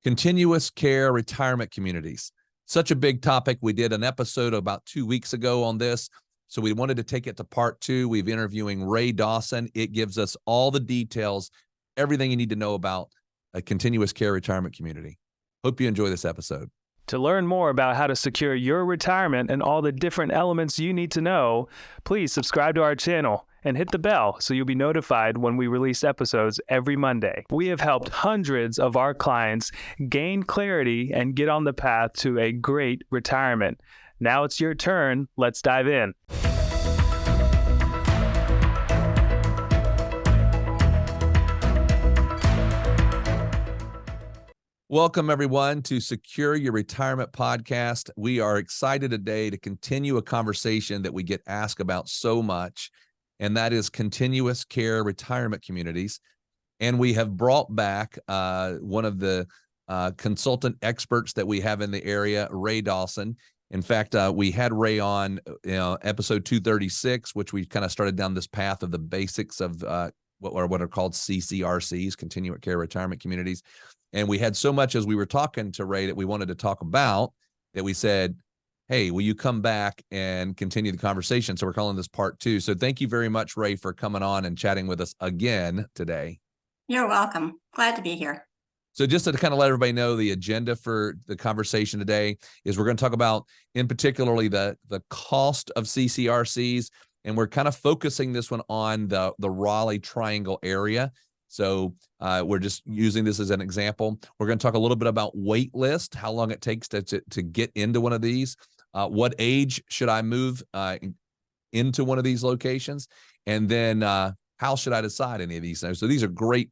Continuous care retirement communities. Such a big topic. We did an episode about 2 weeks ago on this, so we wanted to take it to part 2. We've interviewing Ray Dawson. It gives us all the details, everything you need to know about a continuous care retirement community. Hope you enjoy this episode. To learn more about how to secure your retirement and all the different elements you need to know, please subscribe to our channel and hit the bell so you'll be notified when we release episodes every Monday. We have helped hundreds of our clients gain clarity and get on the path to a great retirement. Now it's your turn. Let's dive in. Welcome, everyone, to Secure Your Retirement Podcast. We are excited today to continue a conversation that we get asked about so much, and that is continuous care retirement communities. And we have brought back one of the consultant experts that we have in the area, Ray Dawson. In fact, we had Ray on episode 236, which we kind of started down this path of the basics of what are called CCRCs, continuous care retirement communities. And we had so much as we were talking to Ray that we wanted to talk about that we said, hey, will you come back and continue the conversation? So we're calling this part 2. So thank you very much, Ray, for coming on and chatting with us again today. You're welcome. Glad to be here. So just to kind of let everybody know, the agenda for the conversation today is we're going to talk about, in particularly, the cost of CCRCs. And we're kind of focusing this one on the Raleigh Triangle area. So we're just using this as an example. We're going to talk a little bit about wait list, how long it takes to get into one of these. What age should I move into one of these locations? And then how should I decide any of these things? So these are great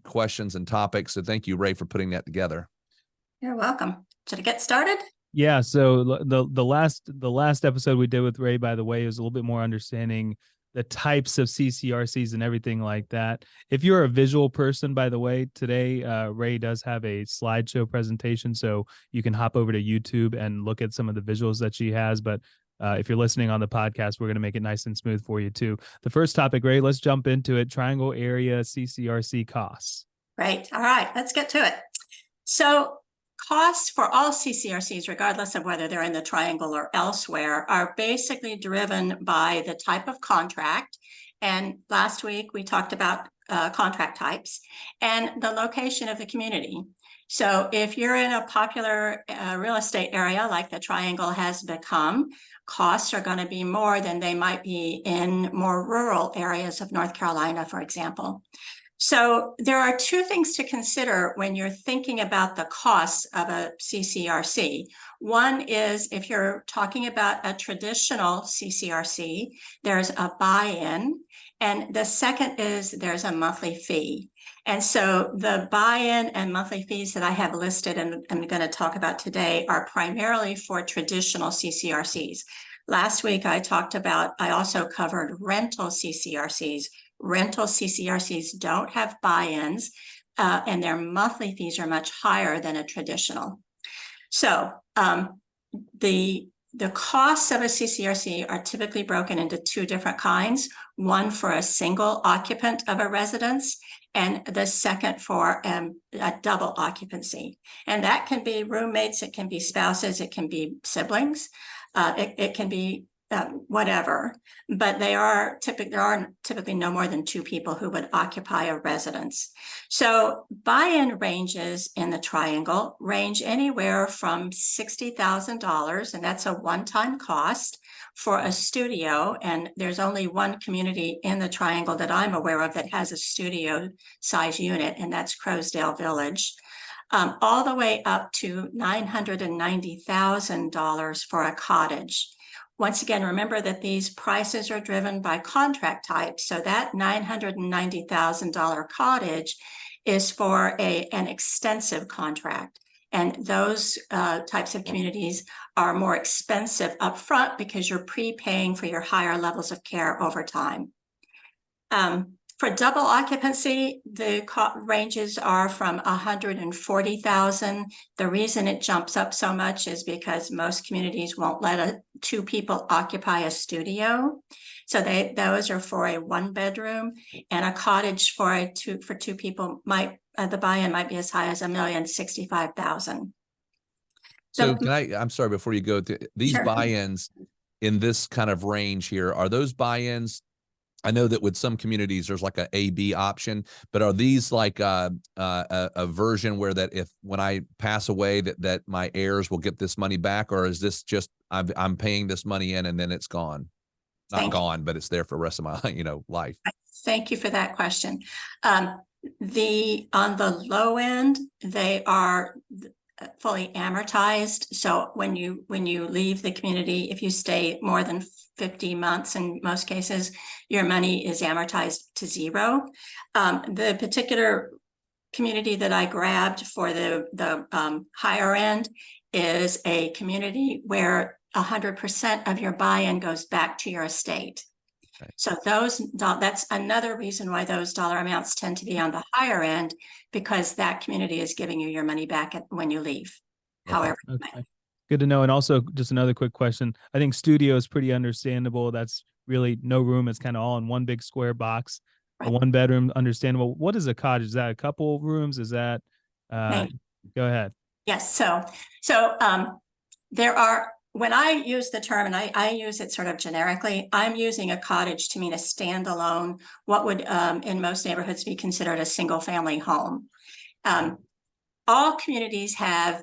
questions and topics. So thank you, Ray, for putting that together. You're welcome. Should I get started? Yeah. So the last episode we did with Ray, by the way, was a little bit more understanding the types of CCRCs and everything like that. If you're a visual person, by the way, today Ray does have a slideshow presentation, so you can hop over to YouTube and look at some of the visuals that she has. But if you're listening on the podcast, we're going to make it nice and smooth for you too. The first topic, Ray, let's jump into it. Triangle area CCRC costs. Great. All right, let's get to it. So costs for all CCRCs, regardless of whether they're in the triangle or elsewhere, are basically driven by the type of contract. And last week we talked about contract types and the location of the community. So if you're in a popular real estate area like the triangle has become, costs are going to be more than they might be in more rural areas of North Carolina, for example. So there are two things to consider when you're thinking about the costs of a CCRC. One is if you're talking about a traditional CCRC, there's a buy-in, and the second is there's a monthly fee. And so the buy-in and monthly fees that I have listed and I'm going to talk about today are primarily for traditional CCRCs. Last week I also covered rental CCRCs. Rental CCRCs don't have buy-ins, and their monthly fees are much higher than a traditional. So the costs of a CCRC are typically broken into two different kinds, one for a single occupant of a residence and the second for a double occupancy. And that can be roommates, it can be spouses, it can be siblings, it can be whatever, but there are typically no more than two people who would occupy a residence. So buy-in ranges in the triangle range anywhere from $60,000, and that's a one-time cost for a studio. And there's only one community in the triangle that I'm aware of that has a studio size unit, and that's Crowsdale Village. All the way up to $990,000 for a cottage. Once again, remember that these prices are driven by contract type. So that $990,000 cottage is for an extensive contract. And those types of communities are more expensive upfront because you're prepaying for your higher levels of care over time. For double occupancy, the ranges are from 140,000. The reason it jumps up so much is because most communities won't let two people occupy a studio. So those are for a 1-bedroom, and a cottage for two people might the buy-in might be as high as $1,065,000. So I'm sorry, before you go to these Sure. buy-ins in this kind of range here, are those buy-ins? I know that with some communities there's like a A/B option, but are these like a version where that if when I pass away that my heirs will get this money back, or is this just I'm paying this money in and then it's gone? Not gone, but it's there for the rest of my life. Thank you for that question. On the low end, they are fully amortized. So when you leave the community, if you stay more than 50 months, in most cases, your money is amortized to zero. The particular community that I grabbed for the higher end is a community where 100% of your buy-in goes back to your estate. Okay. So that's another reason why those dollar amounts tend to be on the higher end, because that community is giving you your money back when you leave. Okay. However, okay. Good to know. And also just another quick question. I think studio is pretty understandable. That's really no room. It's kind of all in one big square box. Right. A 1-bedroom, understandable. What is a cottage? Is that a couple rooms? Is that go ahead. Yes. So there are, when I use the term, and I use it sort of generically, I'm using a cottage to mean a standalone, what would in most neighborhoods be considered a single family home. All communities have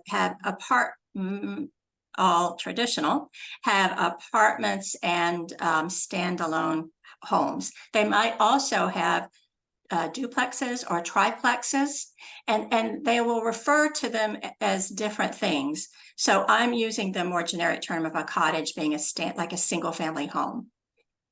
all traditional have apartments and standalone homes. They might also have duplexes or triplexes, and they will refer to them as different things. So I'm using the more generic term of a cottage being like a single family home.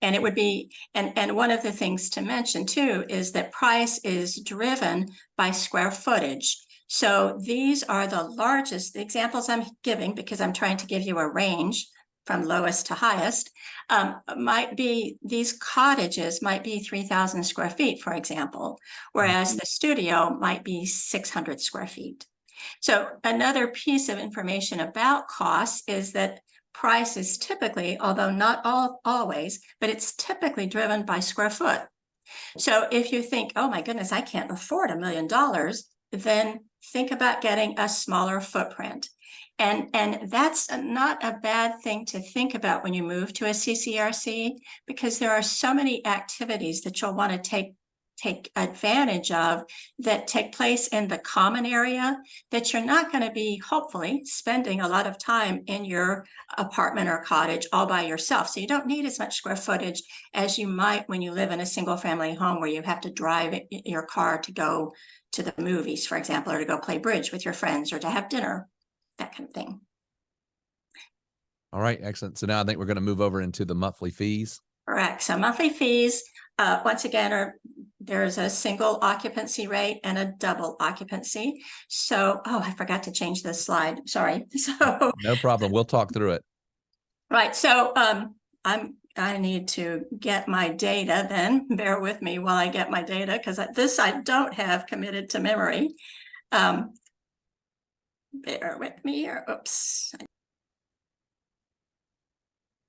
And it would be, and one of the things to mention too is that price is driven by square footage. So these are the largest, the examples I'm giving, because I'm trying to give you a range from lowest to highest, these cottages might be 3,000 square feet, for example, whereas the studio might be 600 square feet. So another piece of information about costs is that price is typically, although not always, but it's typically driven by square foot. So if you think, oh my goodness, I can't afford $1 million, then think about getting a smaller footprint. And that's not a bad thing to think about when you move to a CCRC, because there are so many activities that you'll want to take advantage of that take place in the common area that you're not going to be, hopefully, spending a lot of time in your apartment or cottage all by yourself. So you don't need as much square footage as you might when you live in a single family home where you have to drive your car to go to the movies, for example, or to go play bridge with your friends or to have dinner, that kind of thing. All right, excellent. So now I think we're going to move over into the monthly fees. Correct. So monthly fees, once again, there's a single occupancy rate and a double occupancy. So, I forgot to change this slide. Sorry. So no problem. We'll talk through it. Right. So I need to get my data then. Bear with me while I get my data, because this I don't have committed to memory. Bear with me here. Oops.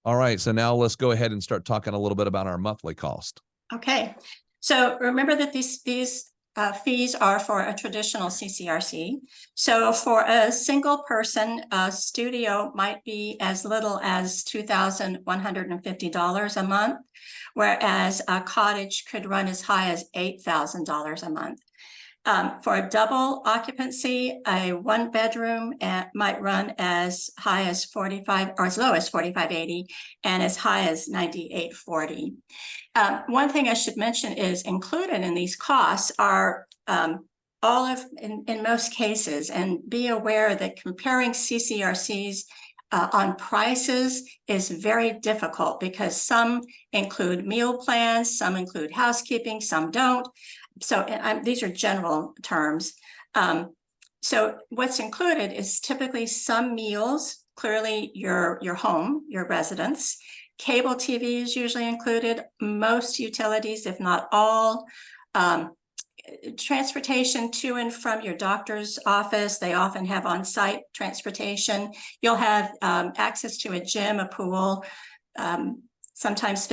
All right. So now let's go ahead and start talking a little bit about our monthly cost. Okay. So remember that these fees are for a traditional CCRC. So for a single person, a studio might be as little as $2,150 a month, whereas a cottage could run as high as $8,000 a month. For a double occupancy, a 1-bedroom might run as high as $45 or as low as $45.80 and as high as $98.40. One thing I should mention is included in these costs are in most cases, and be aware that comparing CCRCs on prices is very difficult because some include meal plans, some include housekeeping, some don't. So these are general terms. So what's included is typically some meals, clearly your home, your residence, Cable TV is usually included, most utilities, if not all. Transportation to and from your doctor's office, they often have on-site transportation. You'll have access to a gym, a pool, sometimes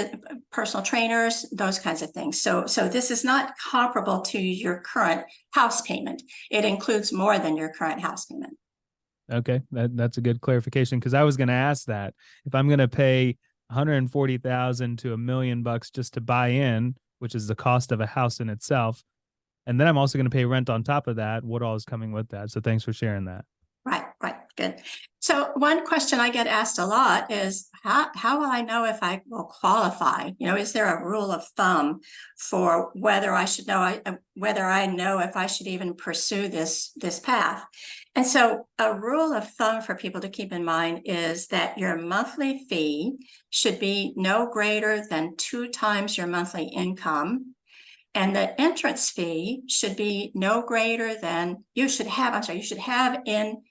personal trainers, those kinds of things. So this is not comparable to your current house payment. It includes more than your current house payment. Okay, that's a good clarification, because I was going to ask that if I'm going to pay $140,000 to $1 million just to buy in, which is the cost of a house in itself, and then I'm also going to pay rent on top of that, what all is coming with that? So thanks for sharing that. Right, good. So one question I get asked a lot is, how will I know if I will qualify? You know, is there a rule of thumb for whether I should know, whether I know if I should even pursue this path? And so a rule of thumb for people to keep in mind is that your monthly fee should be no greater than 2 times your monthly income. And the entrance fee should be no greater than, you should have in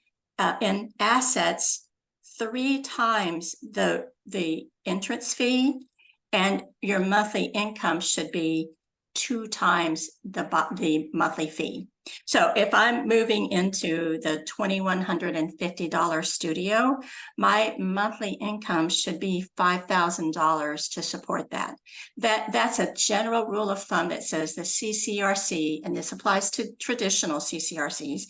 assets 3 times the entrance fee, and your monthly income should be 2 times the monthly fee. So if I'm moving into the $2,150 studio, my monthly income should be $5,000 to support that. That's a general rule of thumb that says the CCRC, and this applies to traditional CCRCs,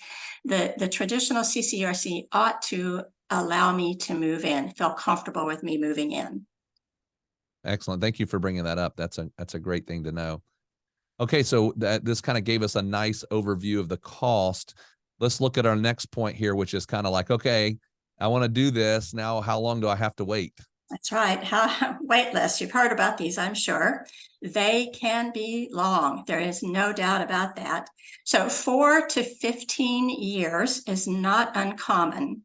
the traditional CCRC ought to allow me to move in, feel comfortable with me moving in. Excellent. Thank you for bringing that up. That's a great thing to know. Okay, so this kind of gave us a nice overview of the cost. Let's look at our next point here, which is kind of like, okay, I want to do this. Now, how long do I have to wait? That's right. Wait lists. You've heard about these, I'm sure. They can be long. There is no doubt about that. So 4 to 15 years is not uncommon.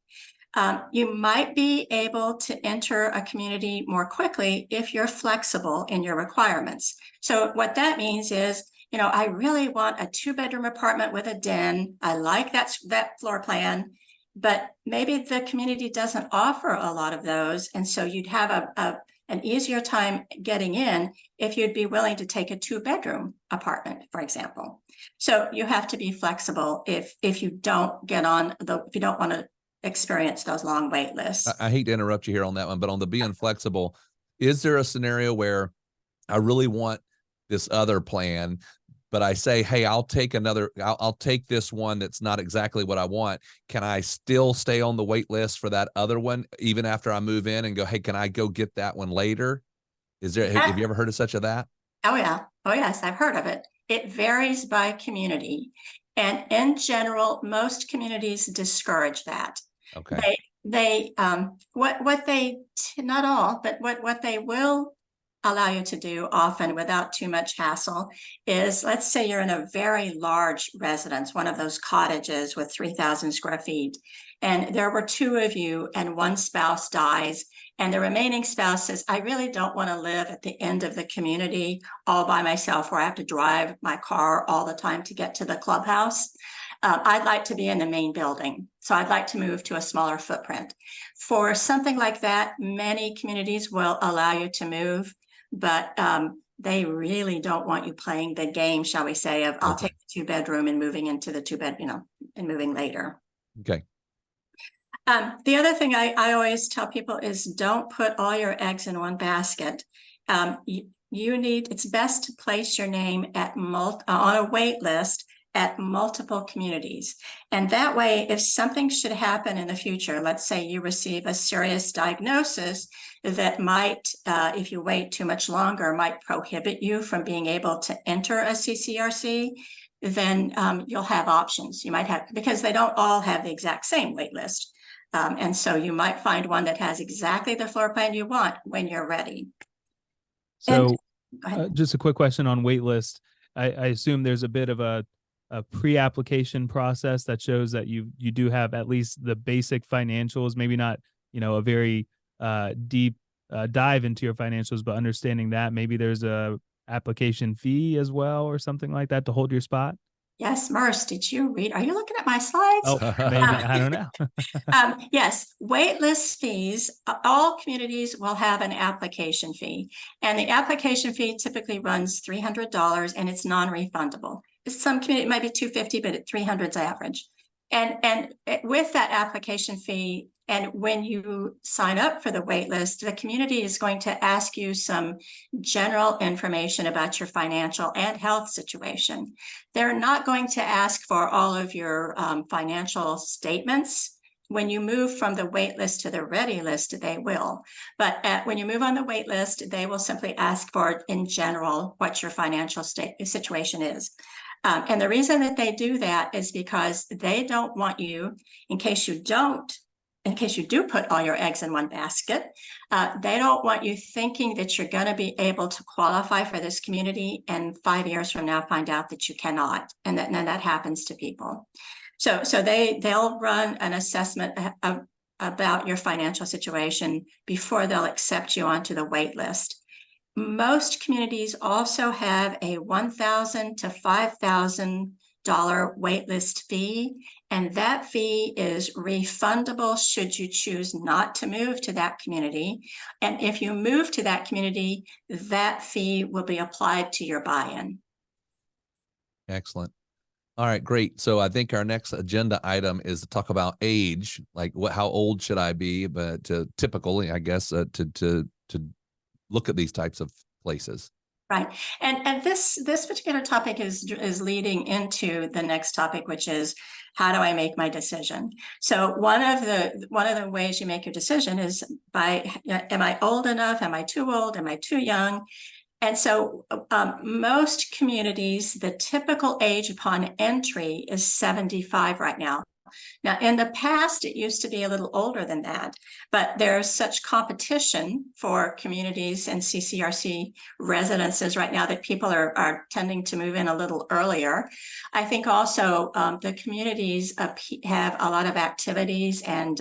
You might be able to enter a community more quickly if you're flexible in your requirements. So what that means is, you know, I really want a 2-bedroom apartment with a den. I like that floor plan, but maybe the community doesn't offer a lot of those. And so you'd have an easier time getting in if you'd be willing to take a 2-bedroom apartment, for example. So you have to be flexible if you don't if you don't want to experience those long wait lists. I hate to interrupt you here on that one, but on the being flexible, is there a scenario where I really want this other plan, but I say, hey, I'll take this one that's not exactly what I want. Can I still stay on the wait list for that other one, even after I move in and go, hey, can I go get that one later? Have you ever heard of such a that? Oh, yeah. Oh, yes, I've heard of it. It varies by community. And in general, most communities discourage that. Okay. What they not all, but what they will allow you to do often without too much hassle is, let's say you're in a very large residence, one of those cottages with 3,000 square feet, and there were 2 of you and one spouse dies, and the remaining spouse says, I really don't want to live at the end of the community all by myself where I have to drive my car all the time to get to the clubhouse. I'd like to be in the main building, so I'd like to move to a smaller footprint. For something like that, many communities will allow you to move, but they really don't want you playing the game, shall we say, of I'll take the 2-bedroom and moving into the 2-bed, and moving later. Okay. The other thing I always tell people is don't put all your eggs in one basket. It's best to place your name on a wait list at multiple communities. And that way, if something should happen in the future, let's say you receive a serious diagnosis that might, if you wait too much longer, might prohibit you from being able to enter a CCRC, then you'll have options. You might have, because they don't all have the exact same wait list. And so you might find one that has exactly the floor plan you want when you're ready. So just a quick question on wait list. I assume there's a bit of a pre-application process that shows that you do have at least the basic financials, maybe not, a very deep dive into your financials, but understanding that maybe there's a application fee as well or something like that to hold your spot. Yes, Merce, did you read? Are you looking at my slides? Oh, maybe, I don't know. Yes, waitlist fees. All communities will have an application fee, and the application fee typically runs $300, and it's non-refundable. Some community might be $250, but at 300 is average. And with that application fee, and when you sign up for the waitlist, the community is going to ask you some general information about your financial and health situation. They're not going to ask for all of your financial statements. When you move from the wait list to the ready list, they will. But when you move on the wait list, they will simply ask for, in general, what your financial situation is. And the reason that they do that is because they don't want you, in case you do put all your eggs in one basket, they don't want you thinking that you're going to be able to qualify for this community and 5 years from now find out that you cannot. And that happens to people. So they'll run an assessment about your financial situation before they'll accept you onto the wait list. Most communities also have a $1,000 to $5,000 waitlist fee, and that fee is refundable should you choose not to move to that community. And if you move to that community, that fee will be applied to your buy-in. Excellent. All right, great. So I think our next agenda item is to talk about age, like how old should I be, but typically, I guess, to look at these types of places. Right. And this particular topic is leading into the next topic, which is, how do I make my decision? So one of the ways you make your decision is by, am I old enough? Am I too old? Am I too young? And so most communities, the typical age upon entry is 75 right now. Now, in the past, it used to be a little older than that, but there's such competition for communities and CCRC residences right now that people are tending to move in a little earlier. I think also the communities have a lot of activities and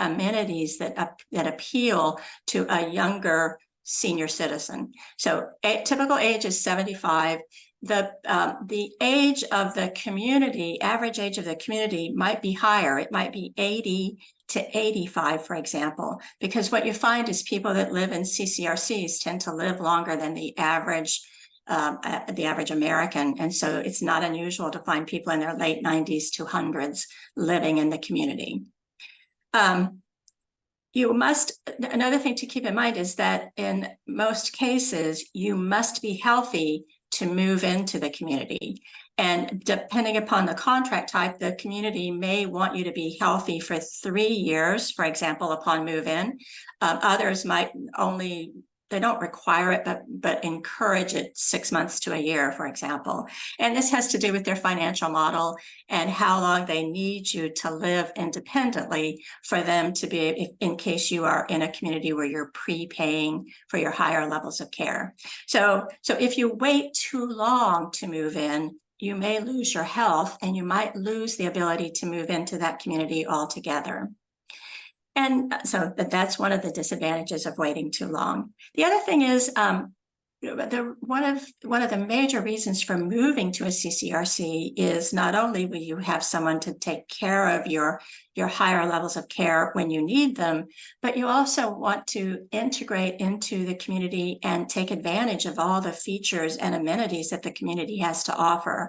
amenities that appeal to a younger senior citizen. So typical age is 75. The age of the community, average age of the community might be higher. It might be 80 to 85, for example, because what you find is people that live in CCRCs tend to live longer than the average American. And so it's not unusual to find people in their late 90s to hundreds living in the community. Another thing to keep in mind is that in most cases, you must be healthy to move into the community. And depending upon the contract type, the community may want you to be healthy for 3 years, for example, upon move-in. Others might they don't require it, but encourage it 6 months to a year, for example. And this has to do with their financial model and how long they need you to live independently for them to be, in case you are in a community where you're prepaying for your higher levels of care. So if you wait too long to move in, you may lose your health and you might lose the ability to move into that community altogether. And so that's one of the disadvantages of waiting too long. The other thing is one of the major reasons for moving to a CCRC is not only will you have someone to take care of your higher levels of care when you need them, but you also want to integrate into the community and take advantage of all the features and amenities that the community has to offer.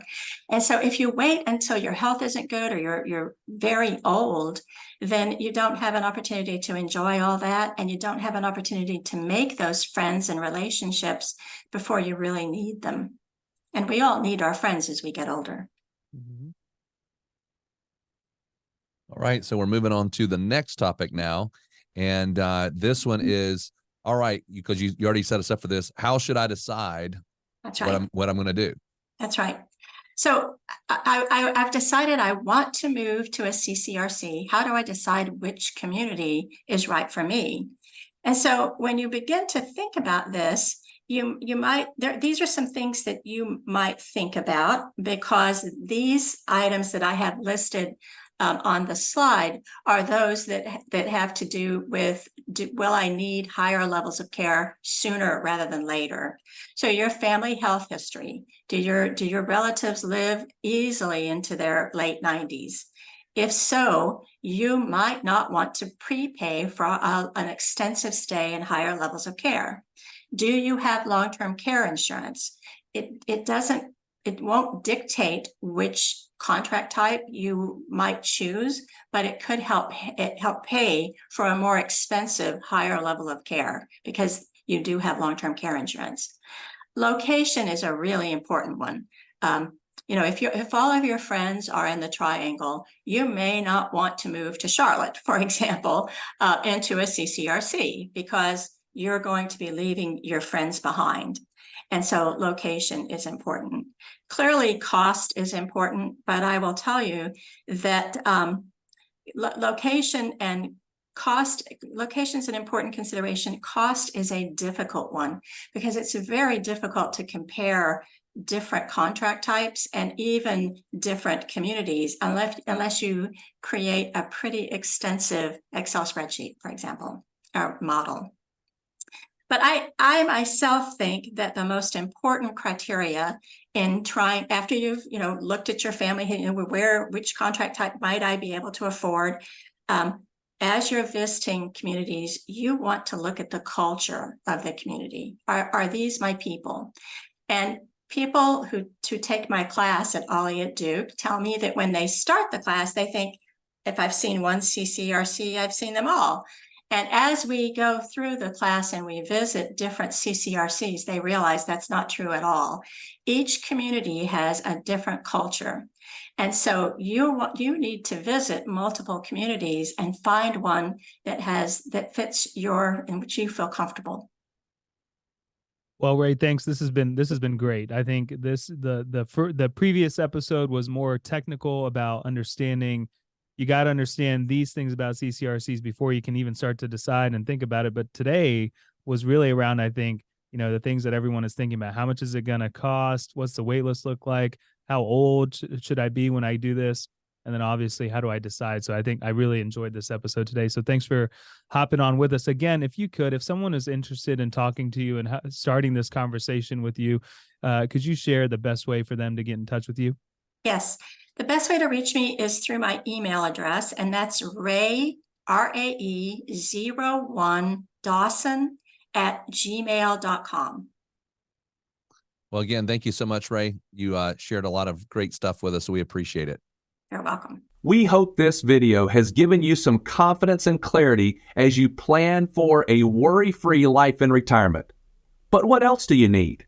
And so if you wait until your health isn't good or you're very old, then you don't have an opportunity to enjoy all that, and you don't have an opportunity to make those friends and relationships before you really need them. And we all need our friends as we get older. Mm-hmm. All right, so we're moving on to the next topic now. And this one is, all right, because you already set us up for this. How should I decide That's right. what I'm going to do? That's right. So I've decided I want to move to a CCRC. How do I decide which community is right for me? And so when you begin to think about this, these are some things that you might think about, because these items that I have listed on the slide are those that have to do with, will I need higher levels of care sooner rather than later? So your family health history, do your relatives live easily into their late 90s? If so, you might not want to prepay for an extensive stay and higher levels of care. Do you have long-term care insurance? It won't dictate which contract type you might choose, but it could help pay for a more expensive, higher level of care because you do have long-term care insurance. Location is a really important one. If all of your friends are in the triangle, you may not want to move to Charlotte, for example, into a CCRC because you're going to be leaving your friends behind. And so location is important. Clearly, cost is important, but I will tell you that location and cost, location is an important consideration. Cost is a difficult one because it's very difficult to compare different contract types and even different communities unless you create a pretty extensive Excel spreadsheet, for example, or model. But I myself think that the most important criteria in trying, after you've looked at your family, which contract type might I be able to afford, as you're visiting communities, you want to look at the culture of the community. Are these my people? And people who take my class at Ollie at Duke tell me that when they start the class, they think, if I've seen one CCRC, I've seen them all. And as we go through the class and we visit different CCRCs, they realize that's not true at all. Each community has a different culture. And so you need to visit multiple communities and find one that fits in which you feel comfortable. Well, Ray, thanks. This has been great. I think the previous episode was more technical about understanding. You got to understand these things about CCRCs before you can even start to decide and think about it. But today was really around, I think, the things that everyone is thinking about. How much is it going to cost? What's the wait list look like? How old should I be when I do this? And then obviously, how do I decide? So I think I really enjoyed this episode today. So thanks for hopping on with us. Again, if someone is interested in talking to you and starting this conversation with you, could you share the best way for them to get in touch with you? Yes. The best way to reach me is through my email address, and that's Ray, RAE01 Dawson @gmail.com. Well, again, thank you so much, Ray. You shared a lot of great stuff with us, so we appreciate it. You're welcome. We hope this video has given you some confidence and clarity as you plan for a worry-free life in retirement. But what else do you need?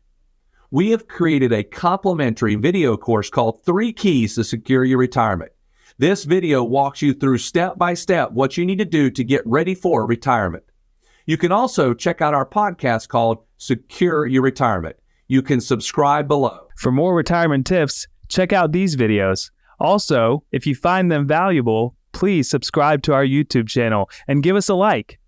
We have created a complimentary video course called 3 Keys to Secure Your Retirement. This video walks you through step-by-step what you need to do to get ready for retirement. You can also check out our podcast called Secure Your Retirement. You can subscribe below. For more retirement tips, check out these videos. Also, if you find them valuable, please subscribe to our YouTube channel and give us a like.